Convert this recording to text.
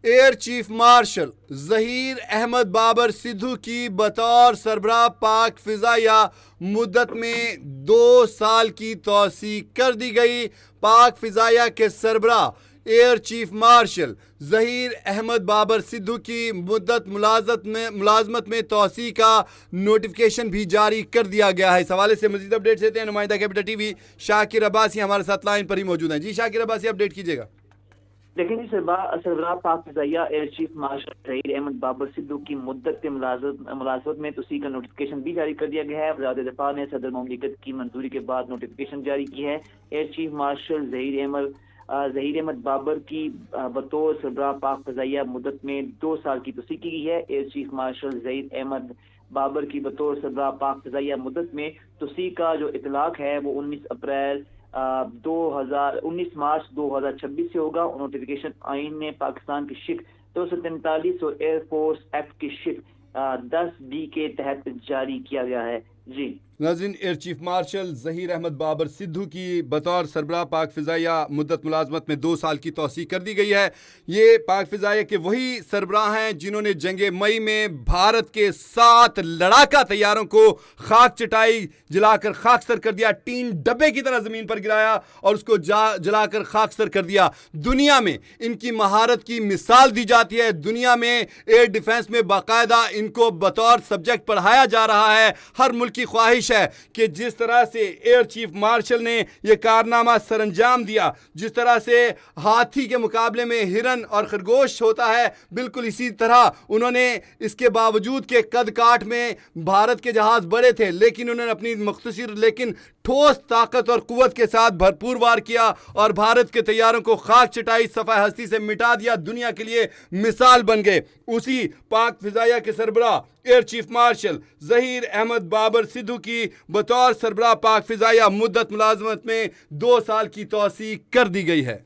Air chief marshal Zaheer Ahmed Babar Sidhu की बतौर सरबराह पाक फ़िज़ाइया मुद्दत में 2 साल की तौसीक कर दी गई। पाक फ़िज़ाइया के सरबराह air chief marshal Zaheer Ahmed Babar Sidhu की मुद्दत मुलाजमत में तौसीक का नोटिफिकेशन भी जारी कर दिया गया है। इस हवाले से मज़ीद अपडेट देते हैं नुमाइंदा कैपिटल टीवी शाकिर अब्बासी हमारे साथ लाइन पर ही मौजूद हैं। जी शाकिर अब्बासी, अपडेट कीजिएगा। लेकिन सरबराह पाक फ़िज़ाइया air chief marshal Zaheer Ahmed Babar Sidhu की मुद्दत मुलाजमत में तौसीक का नोटिफिकेशन भी जारी कर दिया गया है। वज़ारत दिफ़ा ने सदर ममलिकत की मंजूरी के बाद नोटिफिकेशन जारी की है। Air chief marshal Zaheer Ahmed Babar की बतौर सरबराह पाक फ़िज़ाइया मुद्दत में 2 साल की तौसीक की गई है। Air chief marshal Zaheer Ahmed Babar की बतौर सरबराह पाक फ़िज़ाइया मुद्दत में तौसीक का जो इतलाक है वो 19 मार्च 2026 से होगा। नोटिफिकेशन आइन में पाकिस्तान की शिक 243 और एयरफोर्स एक्ट की शिक 10B के तहत जारी किया गया है। जी नाज़रीन, air chief marshal Zaheer Ahmed Babar Sidhu की बतौर सरबराह पाक फ़िज़ाइया मुद्दत मुलाजमत में 2 साल की तौसीक कर दी गई है। ये पाक फ़िज़ाइया के वही सरबराह हैं जिन्होंने जंग मई में भारत के 7 लड़ाका तैयारों को खाक चटाई जलाकर खाकसर कर दिया, टीन डब्बे की तरह ज़मीन पर गिराया और उसको जलाकर खाकसर कर दिया। दुनिया में इनकी महारत की मिसाल दी जाती है। दुनिया में एयर डिफेंस में बाकायदा इनको बतौर सब्जेक्ट पढ़ाया जा रहा है। हर मुल्क की ख्वाहिश है कि जिस तरह से एयर चीफ मार्शल ने यह कारनामा सरंजाम दिया, जिस तरह से हाथी के मुकाबले में हिरन और खरगोश होता है, बिल्कुल इसी तरह उन्होंने, इसके बावजूद के कद काठ में भारत के जहाज बड़े थे, लेकिन उन्होंने अपनी मुख्तसर लेकिन ठोस ताकत और कुव्वत के साथ भरपूर वार किया और भारत के तैयारों को खाक चटाई सफ़ा हस्ती से मिटा दिया। दुनिया के लिए मिसाल बन गए। उसी पाक फ़िज़ाइया के सरबराह air chief marshal Zaheer Ahmed Babar Sidhu की बतौर सरबराह पाक फ़िज़ाइया मुद्दत मुलाजमत में 2 साल की तौसीक कर दी गई है।